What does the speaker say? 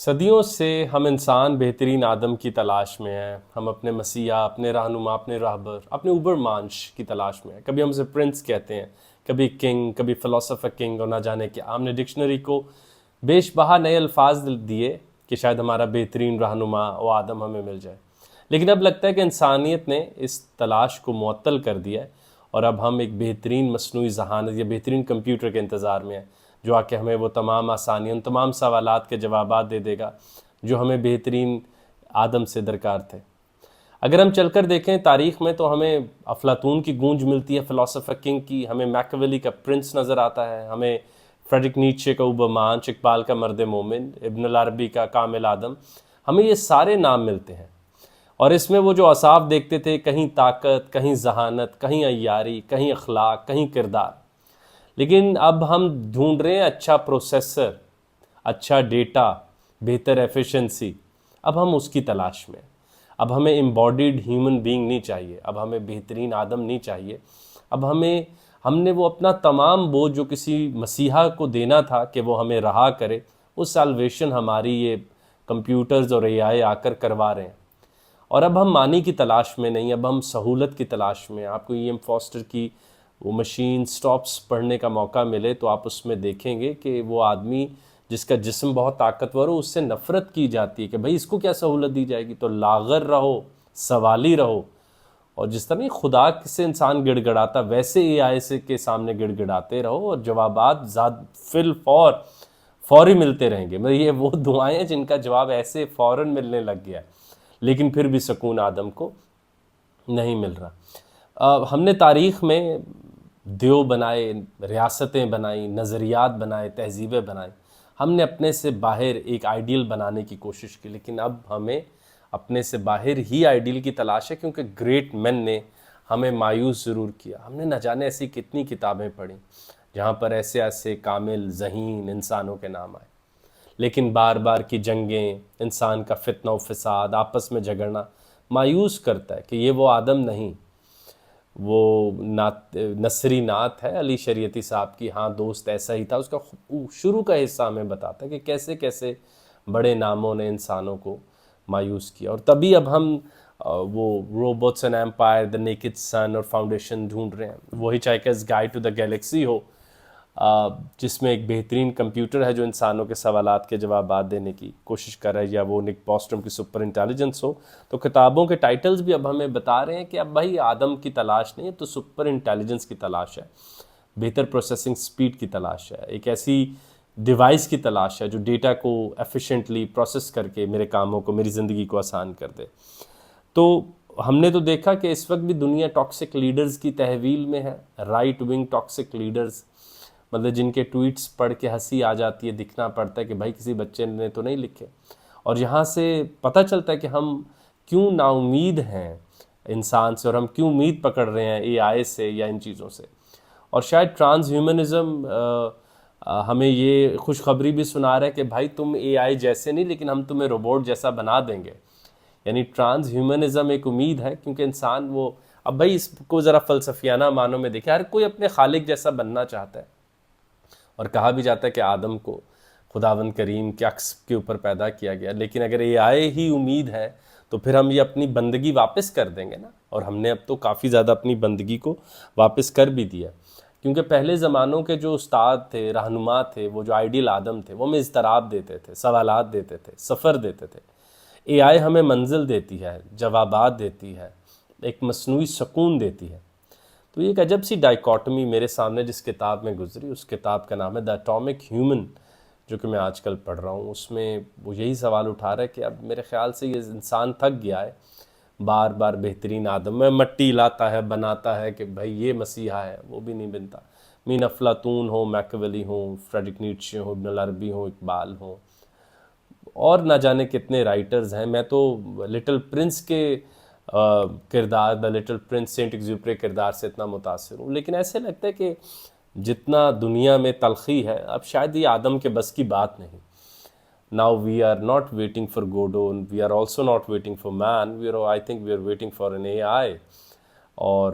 صدیوں سے ہم انسان بہترین آدم کی تلاش میں ہیں. ہم اپنے مسیحا، اپنے رہنما، اپنے راہبر، اپنے اوبر مانش کی تلاش میں ہیں. کبھی ہم اسے پرنس کہتے ہیں، کبھی کنگ، کبھی فلاسفر کنگ، اور نہ جانے کیا. ہم نے ڈکشنری کو بیش بہا نئے الفاظ دیے کہ شاید ہمارا بہترین رہنما و آدم ہمیں مل جائے. لیکن اب لگتا ہے کہ انسانیت نے اس تلاش کو معطل کر دیا ہے، اور اب ہم ایک بہترین مصنوعی ذہانت یا بہترین کمپیوٹر کے انتظار میں ہیں جو آ کے ہمیں وہ تمام آسانی، ان تمام سوالات کے جوابات دے دے گا جو ہمیں بہترین آدم سے درکار تھے. اگر ہم چل کر دیکھیں تاریخ میں تو ہمیں افلاطون کی گونج ملتی ہے، فلاسفر کنگ کی، ہمیں میکیاویلی کا پرنس نظر آتا ہے، ہمیں فریڈرک نیچے کا اوبرمانش، اقبال کا مرد مومن، ابن العربی کا کامل آدم، ہمیں یہ سارے نام ملتے ہیں. اور اس میں وہ جو اوصاف دیکھتے تھے، کہیں طاقت، کہیں ذہانت، کہیں عیاری، کہیں اخلاق، کہیں کردار. لیکن اب ہم ڈھونڈ رہے ہیں اچھا پروسیسر، اچھا ڈیٹا، بہتر ایفیشنسی. اب ہم اس کی تلاش میں. اب ہمیں امباڈیڈ ہیومن بینگ نہیں چاہیے، اب ہمیں بہترین آدم نہیں چاہیے. اب ہم نے وہ اپنا تمام بوجھ جو کسی مسیحا کو دینا تھا کہ وہ ہمیں رہا کرے، وہ سالویشن ہماری یہ کمپیوٹرز اور اے آئی آ کر کروا رہے ہیں. اور اب ہم معنی کی تلاش میں نہیں، اب ہم سہولت کی تلاش میں. آپ کو ای ایم فاسٹر کی وہ مشین سٹاپس پڑھنے کا موقع ملے تو آپ اس میں دیکھیں گے کہ وہ آدمی جس کا جسم بہت طاقتور ہو، اس سے نفرت کی جاتی ہے کہ بھائی اس کو کیا سہولت دی جائے گی. تو لاغر رہو، سوالی رہو. اور جس طرح خدا سے انسان گڑ گڑاتا، ویسے اے آئی سے کے سامنے گڑ گڑاتے رہو، اور جوابات فوری ملتے رہیں گے. مطلب یہ وہ دعائیں ہیں جن کا جواب ایسے فوراً ملنے لگ گیا، لیکن پھر بھی سکون آدم کو نہیں مل رہا. ہم نے تاریخ میں دیو بنائے، ریاستیں بنائیں، نظریات بنائے، تہذیبیں بنائیں. ہم نے اپنے سے باہر ایک آئیڈیل بنانے کی کوشش کی، لیکن اب ہمیں اپنے سے باہر ہی آئیڈیل کی تلاش ہے، کیونکہ گریٹ مین نے ہمیں مایوس ضرور کیا. ہم نے نہ جانے ایسی کتنی کتابیں پڑھیں جہاں پر ایسے ایسے کامل ذہین انسانوں کے نام آئے، لیکن بار بار کی جنگیں، انسان کا فتنہ و فساد، آپس میں جھگڑنا مایوس کرتا ہے کہ یہ وہ آدم نہیں. وہ نثری نعت ہے علی شریعتی صاحب کی، ہاں دوست ایسا ہی تھا. اس کا شروع کا حصہ ہمیں بتاتا ہے کہ کیسے کیسے بڑے ناموں نے انسانوں کو مایوس کیا. اور تبھی اب ہم وہ robots and empire, the naked sun اور فاؤنڈیشن ڈھونڈ رہے ہیں. وہی hitchhiker's guide to the galaxy ہو، جس میں ایک بہترین کمپیوٹر ہے جو انسانوں کے سوالات کے جوابات دینے کی کوشش کر رہا ہے، یا وہ نک بوسٹرم کی سپر انٹیلیجنس ہو. تو کتابوں کے ٹائٹلز بھی اب ہمیں بتا رہے ہیں کہ اب بھائی آدم کی تلاش نہیں ہے، تو سپر انٹیلیجنس کی تلاش ہے، بہتر پروسیسنگ سپیڈ کی تلاش ہے، ایک ایسی ڈیوائس کی تلاش ہے جو ڈیٹا کو ایفیشینٹلی پروسیس کر کے میرے کاموں کو، میری زندگی کو آسان کر دے. تو ہم نے تو دیکھا کہ اس وقت بھی دنیا ٹاکسک لیڈرز کی تحویل میں ہے، رائٹ ونگ ٹاکسک لیڈرز، مطلب جن کے ٹویٹس پڑھ کے ہنسی آ جاتی ہے، دکھنا پڑتا ہے کہ بھائی کسی بچے نے تو نہیں لکھے. اور یہاں سے پتہ چلتا ہے کہ ہم کیوں نا امید ہیں انسان سے، اور ہم کیوں امید پکڑ رہے ہیں اے آئی سے یا ان چیزوں سے. اور شاید ٹرانس ہیومنزم ہمیں یہ خوشخبری بھی سنا رہا ہے کہ بھائی تم اے آئی جیسے نہیں، لیکن ہم تمہیں روبوٹ جیسا بنا دیں گے. یعنی ٹرانس ہیومنزم ایک امید ہے، کیونکہ انسان وہ اب بھائی اس کو ذرا فلسفیانہ معنوں میں دیکھیں، ہر کوئی اپنے خالق جیسا بننا چاہتا ہے. اور کہا بھی جاتا ہے کہ آدم کو خداوند کریم کے عکس کے اوپر پیدا کیا گیا. لیکن اگر اے آئی ہی امید ہے تو پھر ہم یہ اپنی بندگی واپس کر دیں گے نا. اور ہم نے اب تو کافی زیادہ اپنی بندگی کو واپس کر بھی دیا، کیونکہ پہلے زمانوں کے جو استاد تھے، رہنما تھے، وہ جو آئیڈیل آدم تھے، وہ ہمیں اضطراب دیتے تھے، سوالات دیتے تھے، سفر دیتے تھے. اے آئی ہمیں منزل دیتی ہے، جوابات دیتی ہے، ایک مصنوعی سکون دیتی ہے. تو یہ ایک عجب سی ڈائیکاٹمی میرے سامنے جس کتاب میں گزری، اس کتاب کا نام ہے دا اٹامک ہیومن، جو کہ میں آج کل پڑھ رہا ہوں. اس میں وہ یہی سوال اٹھا رہا ہے کہ اب میرے خیال سے یہ انسان تھک گیا ہے بار بار بہترین آدم میں مٹی لاتا ہے، بناتا ہے کہ بھائی یہ مسیحا ہے، وہ بھی نہیں بنتا. مین افلاطون ہو، میکیاویلی ہوں، فریڈرک نیچے ہوں، ابن العربی ہوں، اقبال ہوں، اور نہ جانے کتنے رائٹرز ہیں. میں تو لٹل پرنس کے کردار، دا لٹل پرنس سینٹ ایگزیوپری کردار سے اتنا متاثر ہوں. لیکن ایسے لگتا ہے کہ جتنا دنیا میں تلخی ہے، اب شاید یہ آدم کے بس کی بات نہیں. Now we are not waiting for Godot, we are also not waiting for man, I think we are waiting for an AI. اور